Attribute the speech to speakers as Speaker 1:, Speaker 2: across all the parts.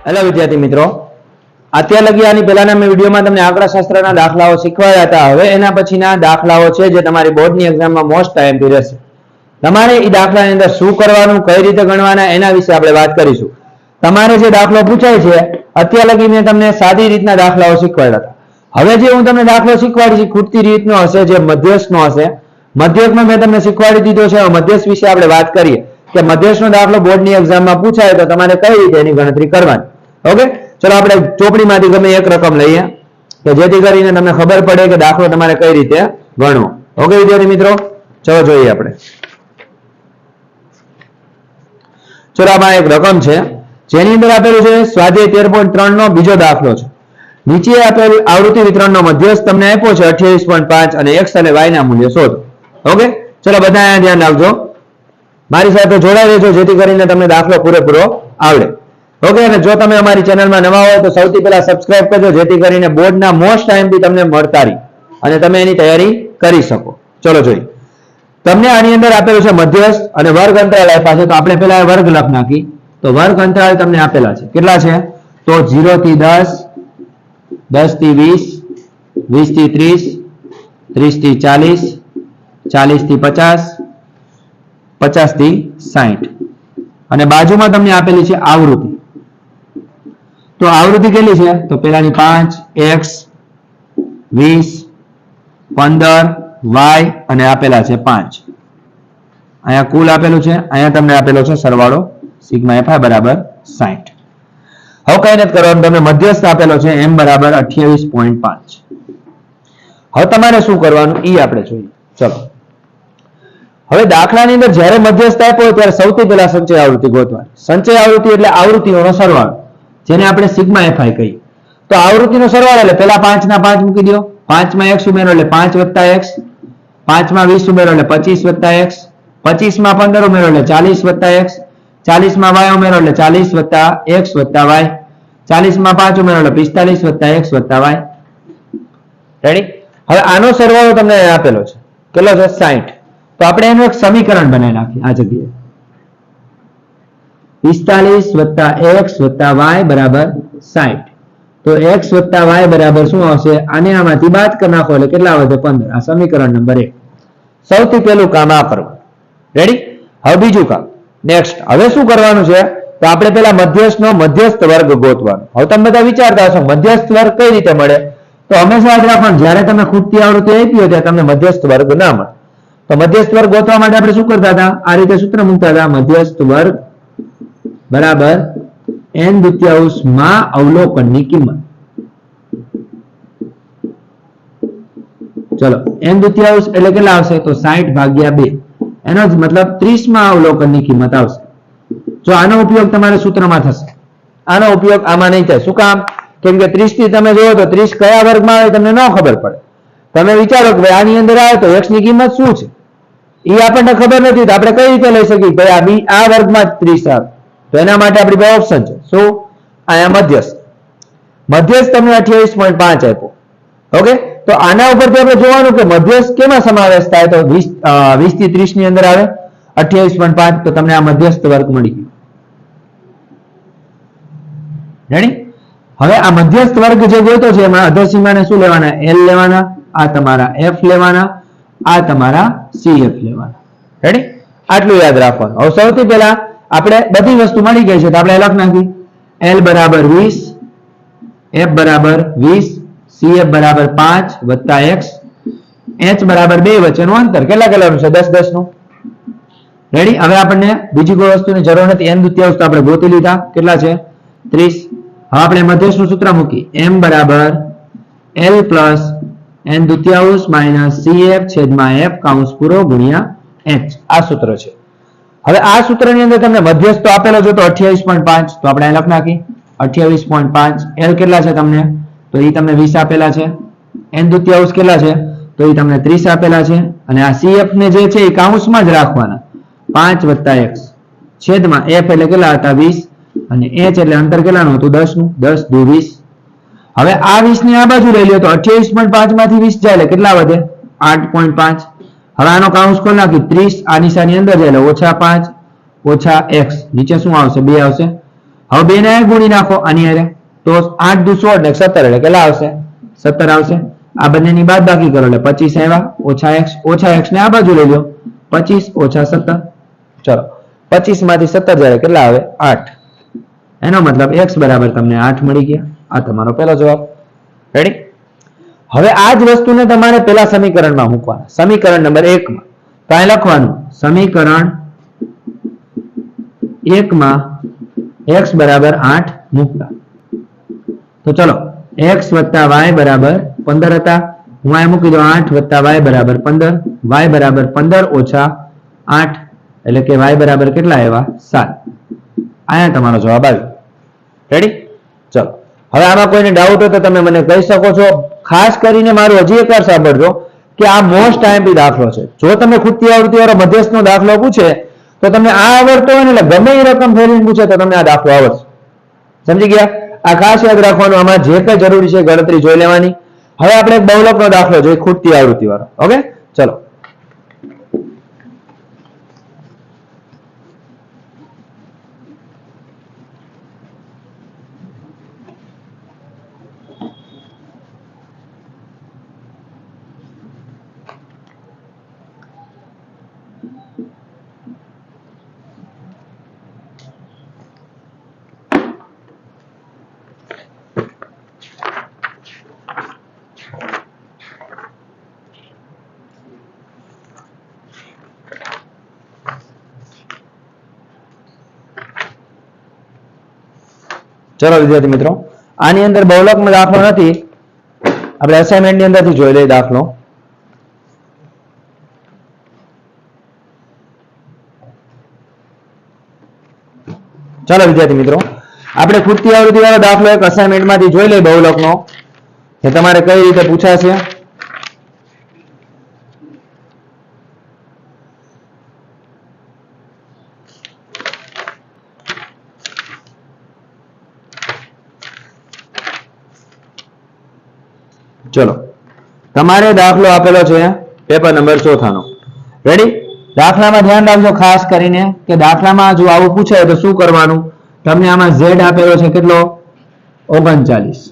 Speaker 1: Hello વિદ્યાર્થી મિત્રો, અત્યાર લગી આની પહેલાના મેં વિડીયોમાં તમને આંકડાશાસ્ત્રના દાખલાઓ શીખવાડ્યા હતા. હવે એના પછીના દાખલાઓ છે જે તમારી બોર્ડની એક્ઝામમાં મોસ્ટ ટાઈમથી રહેશે. તમારે એ દાખલાની અંદર શું કરવાનું, કઈ રીતે ગણવાના, એના વિશે આપણે વાત કરીશું. તમારે જે દાખલો પૂછાય છે, અત્યાર લગી મેં તમને સાદી રીતના દાખલાઓ શીખવાડ્યા હતા. હવે જે હું તમને દાખલો શીખવાડીશ એ ખૂટતી રીતનો હશે, જે મધ્યસ્થનો હશે. મધ્યસ્થમાં મેં તમને શીખવાડી દીધો છે. મધ્યસ્થ વિશે આપણે વાત કરીએ કે મધ્યસ્થનો દાખલો બોર્ડની એક્ઝામમાં પૂછાય તો તમારે કઈ રીતે એની ગણતરી કરવાની. ઓકે, ચલો આપણે ચોપડીમાંથી ગમે એક રકમ લઈએ કે જેથી કરીને તમને ખબર પડે કે દાખલો તમારે કઈ રીતે ગણવો. ઓકે વિદ્યાર્થી મિત્રો, ચલો જોઈએ આપણે. ચલો આમાં એક રકમ છે જેની અંદર આપેલું છે સ્વાધ્યાય 13.3 નો બીજો દાખલો છે. નીચે આપેલ આવૃત્તિ વિતરણનો મધ્યસ્થ તમને આપ્યો છે 28.5 અને x અને y ના મૂલ્ય શોધો. ઓકે, ચલો બધા અહીંયા ધ્યાન રાખજો, મારી સાથે જોડાઈ રહેજો જેથી કરીને તમને દાખલો પૂરેપૂરો આવડે. ઓકે, અને જો તમે અમારી ચેનલમાં નવા હોય તો સૌથી પહેલા સબસ્ક્રાઇબ કરજો જેથી કરીને બોર્ડના મોસ્ટ ટાઈમથી તમને મળતા રહે અને તમે એની તૈયારી કરી શકો. ચલો જોઈએ. તમને આની અંદર આપેલું છે મધ્યસ્થ અને વર્ગ અંતરાલ આપ્યા છે, તો આપણે પહેલા વર્ગ લખ નાખી. તો વર્ગ અંતરાલ તમને આપેલા છે, કેટલા છે? તો 0 થી 10, 10 થી 20, 20 થી 30, 30 થી 40, 40 થી 50, 50 થી 60. અને બાજુમાં તમને આપેલી છે આવૃત્તિ. તો આવૃત્તિ કેટલી છે? તો પેલાની 5, x, 20, 15, y અને આપેલા છે 5. અહીંયા કુલ આપેલું છે, અહીંયા તમને આપેલો છે સરવાળો સિગ્મા fi બરાબર 60. હવે કઈ નથી કરવાનું, તમને મધ્યસ્થ આપેલો છે m બરાબર 28.5. હવે તમારે શું કરવાનું એ આપણે જોઈએ. ચલો હવે દાખલાની અંદર જ્યારે મધ્યસ્થ આપ્યો ત્યારે સૌથી પહેલા સંચય આવૃત્તિ ગોતવાની. સંચય આવૃત્તિ એટલે આવૃત્તિઓનો સરવાળો, જેને આપણે સિગ્મા fi કહીએ. તો આવૃત્તિનો સરવાળો એટલે પહેલા 5 ના 5 મૂકી દો. 5 માં x ઉમેરો એટલે 5 વત્તા x, 5 માં 20 ઉમેરો એટલે 25 વત્તા x, 25 માં 15 ઉમેરો એટલે 40 વત્તા x, 40 માં y ઉમેરો એટલે 40 વત્તા x વત્તા y, 40 માં 5 ઉમેરો એટલે 45 વત્તા x વત્તા y. રેડી? હવે આનો સરવાળો તમને આપેલો છે, કેટલો છે? 60. તો આપણે એનું એક સમીકરણ બનાવી નાખીએ આ જગ્યાએ. 45 વત્તા x વત્તા y બરાબર 60. તો x વત્તા y બરાબર શું આવશે? આને આમાંથી બાદ કરી નાખો એટલે કેટલા વધે? 15. આ સમીકરણ નંબર 1. સૌથી પહેલું કામ આ કરવું. રેડી? હવે બીજું કામ નેક્સ્ટ. હવે શું કરવાનું છે? તો આપણે પેલા મધ્યસ્થનો મધ્યસ્થ વર્ગ ગોતવાનો. હવે તમે બધા વિચારતા હશો મધ્યસ્થ વર્ગ કઈ રીતે મળે? તો હંમેશા યાદ રાખવાનું, જ્યારે તમે ખૂટતી આવૃત્તિ આપી હોય ત્યારે તમને મધ્યસ્થ વર્ગ ના મળે. તો મધ્યસ્થ વર્ગ ગોતવા માટે આપણે શું કરતા હતા? આ રીતે સૂત્ર મૂકતા હતા, મધ્યસ્થ વર્ગ બરાબર n દુત્યાંશમાં અવલોકનની કિંમત. ચલો n દુત્યાંશ એટલે કેટલા આવશે? તો 60 ભાગ્યા 2. એનો જ મતલબ 30 માં અવલોકનની કિંમત આવશે. જો આનો ઉપયોગ તમારે સૂત્રમાં થશે, આનો ઉપયોગ આમાં નહીં થાય. શું કામ? કેમ કે 30 થી તમે જોવો તો 30 કયા વર્ગમાં આવે તમને ન ખબર પડે. તમે વિચારો કે ભાઈ આની અંદર આવે તો x ની કિંમત શું છે એ આપણને ખબર નથી, તો આપણે કઈ રીતે લઈ શકીએ ભાઈ આ વર્ગમાં 30 આવે? તો એના માટે આપણી પાસે ઓપ્શન છે. શું? અહીંયા મધ્યસ્થ. મધ્યસ્થ તમને 28.5 આપ્યો. ઓકે, તો આના ઉપરથી આપણે જોવાનું કે મધ્યસ્થ કેમાં સમાવેશ થાય? તો 20 થી 30 ની અંદર આવે 28.5. તો તમને આ મધ્યસ્થ વર્ગ મળી ગયો. રેડી? હવે આ મધ્યસ્થ વર્ગ જે ગોતો છે એમાં અધોસીમાને શું લેવાના? l લેવાના, આ તમારા f લેવાના, આ તમારા cf લેવાના. રેડી? આટલું યાદ રાખવાનું. હવે સૌથી પહેલા આપણે બધી વસ્તુ મળી ગઈ છે તો આપણે લખ નાખી. l બરાબર 20, f બરાબર 20, cf બરાબર 5 વત્તા x, h બરાબર 2 વચ્ચેનું અંતર કેટલા કેટલાનું છે? 10 10 નું. રેડી? હવે આપણને બીજી કોઈ વસ્તુની જરૂર નથી. n દુત્યાંશ તો આપણે ગોતી લીધા, કેટલા છે? 30. હવે આપણે મધ્યસ્થનું સૂત્ર મૂકી, m બરાબર l પ્લસ n દુત્યાંશ માઇનસ cf છેદમાં f કૌંસ પૂરો ગુણ્યા h. આ સૂત્ર છે. હવે આ સૂત્રની અંદર તમને મધ્યસ્થ તો આપેલો છે તો 28.5. તો આપણે અહીં લખ નાખી 28.5. l કેટલા છે તમને? તો એ તમને 20 આપેલા છે. n દુત્યાંશ કેટલા છે? તો એ તમને 30 આપેલા છે. અને આ cf ને જે છે એ કૌંસમાં જ રાખવાના, 5 વત્તા x છેદમાં f એટલે કેટલા હતા? 20. અને h એટલે અંતર કેટલાનું હતું? 10 નું. 10 દુ 20. હવે આ 20 ની આ બાજુ લઈ લ્યો તો 28.5 માંથી 20 જાય એટલે કેટલા વધે? 8.5. હવે આનો કૌંસ ખોલ નાખી, 30 આ નિશાની અંદર જાય એટલે -5 ઓછા x નીચે શું આવશે? 2 આવશે. હવે બે ને ગુણી નાખો આની હારે તો 8 દુ 16 ને 17 એટલે કેટલા આવશે 17 આવશે આ બંનેની બાદ બાકી કરો એટલે 25 આવ્યા ઓછા x ને આ બાજુ લઈ લો 25 ઓછા 17 ચલો 25 માંથી 17 જાય કેટલા આવે 8 એનો મતલબ x બરાબર તમને 8 મળી ગયા આ તમારો પહેલો જવાબ રેડી હવે આ જ વસ્તુને તમારે પેલા સમીકરણમાં મૂકવાના સમીકરણ નંબર 1 માં તો અહીં લખવાનું સમીકરણ 1 માં x બરાબર 8 મૂકતા તો ચલો x + y બરાબર 15 હતા હું અહીં મૂકી દઉં 8 + y બરાબર 15 y બરાબર 15 ઓછા 8 એટલે કે y બરાબર કેટલા આવ્યા 7 આયા તમારો જવાબ આવ્યો રેડી ચલો હવે આમાં કોઈને ડાઉટ હોય તો તમે મને કહી શકો છો ખાસ કરીને મારું હજી એકવાર સાંભળજો કે આ મોસ્ટ આઈએમપી દાખલો છે જો તમે ખૂટતી આવૃત્તિ વાળો મધ્યસ્થનો દાખલો પૂછે તો તમને આ આવડતો હોય ને એટલે ગમે એ રકમ ફેરવીને પૂછે તો તમને આ દાખલો આવડશે સમજી ગયા આ ખાસ યાદ રાખવાનું આમાં જે કઈ જરૂરી છે ગણતરી જોઈ લેવાની હવે આપણે એક બહુલકનો દાખલો જોઈએ ખૂટતી આવૃત્તિ વાળો ઓકે ચલો ચલો વિદ્યાર્થી મિત્રો આની અંદર બહુલકમાં દાખલો નથી આપણે અસાઇનમેન્ટ ની અંદરથી જોઈ લઈએ દાખલો ચલો વિદ્યાર્થી મિત્રો આપણે ખૂટતી આવૃત્તિ વાળો દાખલો એક અસાઇનમેન્ટ માંથી જોઈ લઈએ બહુલકનો કે તમારે કઈ રીતે પૂછાશે ચલો તમારે દાખલો આપેલો છે પેપર નંબર 4 નો રેડી દાખલામાં ધ્યાન રાખજો ખાસ કરીને કે દાખલામાં જો આવું પૂછે તો શું કરવાનું તમને આમાં z આપેલો છે કેટલો 39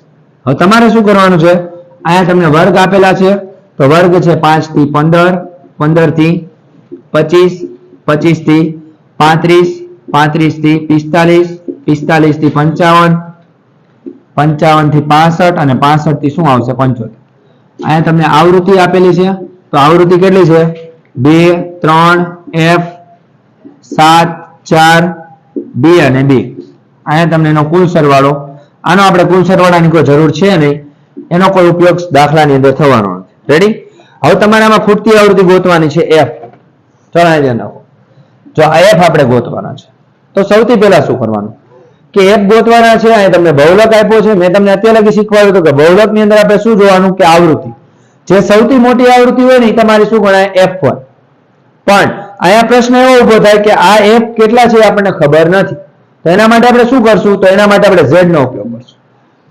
Speaker 1: હવે તમારે શું કરવાનું છે અહીંયા તમને વર્ગ આપેલા છે તો વર્ગ છે 5 થી 15 15 થી 25 25 થી 35 35 થી 45 45 થી 55 55 થી 65 અને 65 થી શું આવશે 75 અહીંયા તમને આવૃત્તિ આપેલી છે તો આવૃત્તિ કેટલી છે 2 3 f 7 4 2 અને 2 અહીંયા તમને એનો કુલ સરવાળો આનો આપણે કુલ સરવાળાની કોઈ જરૂર છે નહીં એનો કોઈ ઉપયોગ દાખલાની અંદર થવાનો નથી રેડી હવે તમારે આમાં ખૂટતી આવૃત્તિ ગોતવાની છે f ચલો આ ધ્યાન રાખો જો આ f આપણે ગોતવાના છે તો સૌથી પહેલા શું કરવાનું કે f ગોતવાના છે અહીં તમને બહુલક આપ્યો છે મેં તમને અત્યારે લગી શીખવાડ્યું હતું કે બહુલકની અંદર આપણે શું જોવાનું કે આવૃત્તિ જે સૌથી મોટી આવૃત્તિ હોય ને તમારી શું ગણાય f1 પણ અહીંયા પ્રશ્ન એવો ઉભો થાય કે આ f કેટલા છે આપણને ખબર નથી તો એના માટે આપણે શું કરશું તો એના માટે આપણે z નો ઉપયોગ કરશું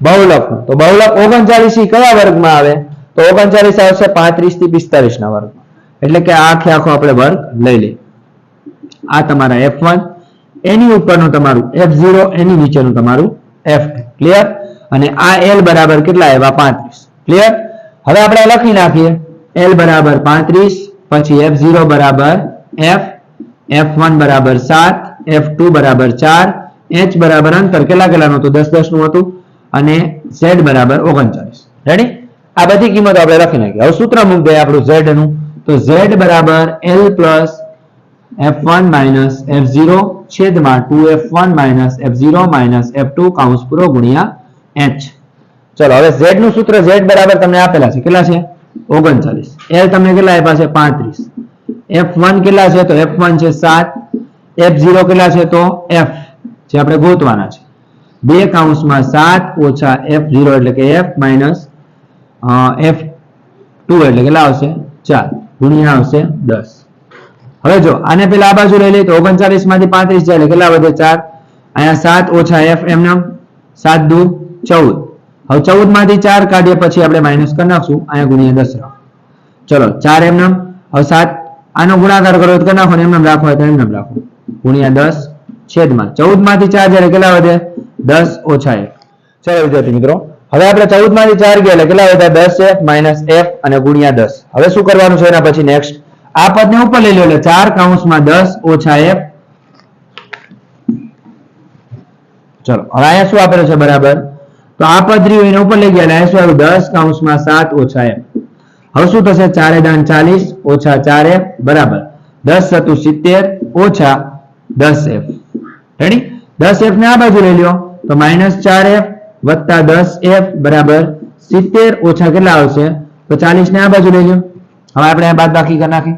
Speaker 1: બહુલકનો તો બહુલક 39 કયા વર્ગમાં આવે તો 39 આવશે 35 થી 45 ના વર્ગમાં એટલે કે આખે આખો આપણે વર્ગ લઈ લઈએ આ તમારા f1 એની ઉપરનું તમારું f0 એની નીચેનું તમારું f2 ક્લિયર અને આ l બરાબર કેટલા આવ્યા 35 ક્લિયર હવે આપણે લખી નાખીએ l બરાબર 35 પછી f0 બરાબર f f1 બરાબર 7 f2 બરાબર 4 h બરાબર અંતર કેટલા કેટલાનું હતું 10 10 નું હતું અને z બરાબર 39 રેડી આ બધી કિંમતો આપણે લખી નાખી હવે સૂત્ર મૂકી દઈએ આપણું z નું તો z બરાબર l plus f1 minus f0 છેદમાં 2f1 minus f0 minus f2 કૌંસ પૂરો ગુણ્યા h ચલો હવે z નું સૂત્ર z બરાબર તમને આપેલા છે કેટલા છે 39 l તમને કેટલા આપ્યા છે 35 f1 કેટલા છે તો f1 છે 7 f0 કેટલા છે તો f જે આપણે ગોતવાના છે બે કૌંસમાં 7 ઓછા f0 એટલે કે f minus f2 એટલે કેટલા આવશે 4 ગુણ્યા આવશે 10 હવે જો આને પેલા આ બાજુ લઈ લઈએ તો 39 માંથી 35 જાય એટલે કેટલા વધે 4 અહીંયા 7 ઓછા f એમ નામ 7 દુ 14 હવે 14 માંથી 4 કાઢીએ પછી આપણે માઈનસ કરી નાખશું અહીંયા ગુણ્યા 10 રાખો ચલો 4 એમ નામ હવે 7 આનો ગુણાકાર કરો તો કરી નાખો એમ નામ રાખો તો એમ નામ રાખો ગુણ્યા 10 છેદમાં 14 માંથી 4 જાય કેટલા વધે 10 ઓછા f. ચાલો વિદ્યાર્થી મિત્રો હવે આપણે 14 માંથી 4 ગયા એટલે કેટલા વધ્યા 10f માઇનસ f અને ગુણ્યા 10. હવે શું કરવાનું છે એના પછી નેક્સ્ટ આ પદને ઉપર લઈ લો એટલે 4 કૌંસમાં 10 ઓછા f. ચલો હવે અહીંયા શું આપેલું છે બરાબર તો આ પદ રહ્યું એને ઉપર લઈ ગયા એટલે અહીંયા શું આવ્યું 10 કૌંસમાં 7 ઓછા f. હવે શું થશે 4 દાન 40 ઓછા 4f બરાબર 10 સતુ 70 ઓછા 10f. રેડી 10f ને આ બાજુ લઈ લો તો -4f વત્તા 10f બરાબર 70 ઓછા કેટલા આવશે તો 40 ને આ બાજુ લઈ લો. હવે આપણે આ બાદ બાકી કરી નાખી.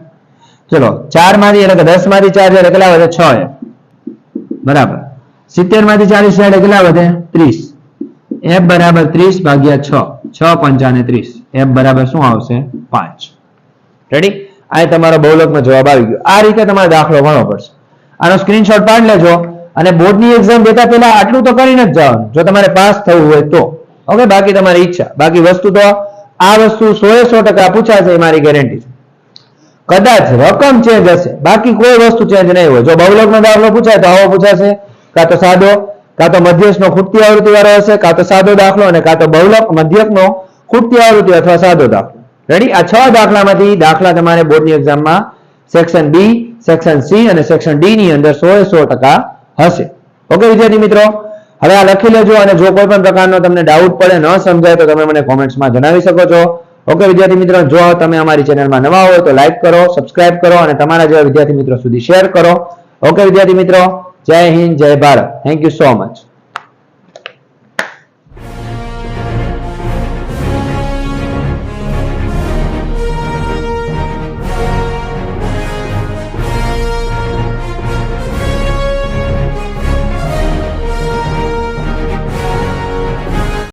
Speaker 1: ચલો 4 માંથી એટલે કે 10 માંથી 4 જાય કેટલા વધે 6f બરાબર 70 માંથી 40 જાય કેટલા વધે 30. f બરાબર 30 ભાગ્યા 6 6 પંચાને 30 f બરાબર શું આવશે 5. રેડી આ તમારો બહુલકનો જવાબ આવી ગયો. આ રીતે તમારે દાખલો ગણવો પડશે. આનો સ્ક્રીનશોટ પાડી લેજો અને બોર્ડની એક્ઝામ દેતા પહેલા આટલું તો કરીને જ જવાનું જો તમારે પાસ થવું હોય તો. ઓકે બાકી તમારી ઈચ્છા. બાકી વસ્તુ તો આ વસ્તુ 100% પૂછાશે એ મારી ગેરંટી છે. કદાચ રકમ ચેન્જ હશે બાકી કોઈ વસ્તુ ચેન્જ નહીં હોય. જો બહુલકનો દાખલો પૂછાય તો આવો પૂછાશે કાં તો સાદો કાં તો મધ્યકનો ખૂટતી આવૃત્તિ વાળો હશે કાં તો સાદો દાખલો અને કાં તો બહુલક મધ્યકનો ખૂટતી આવૃત્તિ અથવા સાદો દાખલો. રેડી આ 6 દાખલામાંથી દાખલા તમારે બોર્ડની એક્ઝામમાં સેક્શન બી સેક્શન સી અને સેક્શન ડી ની અંદર 100% હશે. ઓકે વિદ્યાર્થી મિત્રો હવે આ લખી લેજો અને જો કોઈ પણ પ્રકારનો તમને ડાઉટ પડે ન સમજાય તો તમે મને કોમેન્ટ્સમાં જણાવી શકો છો. ઓકે વિદ્યાર્થી મિત્રો જો તમે અમારી ચેનલમાં નવા હોય તો લાઈક કરો સબસ્ક્રાઇબ કરો અને તમારા જેવા વિદ્યાર્થી મિત્રો સુધી શેર કરો. ઓકે વિદ્યાર્થી મિત્રો જય હિન્દ જય Bharat. Thank you so much.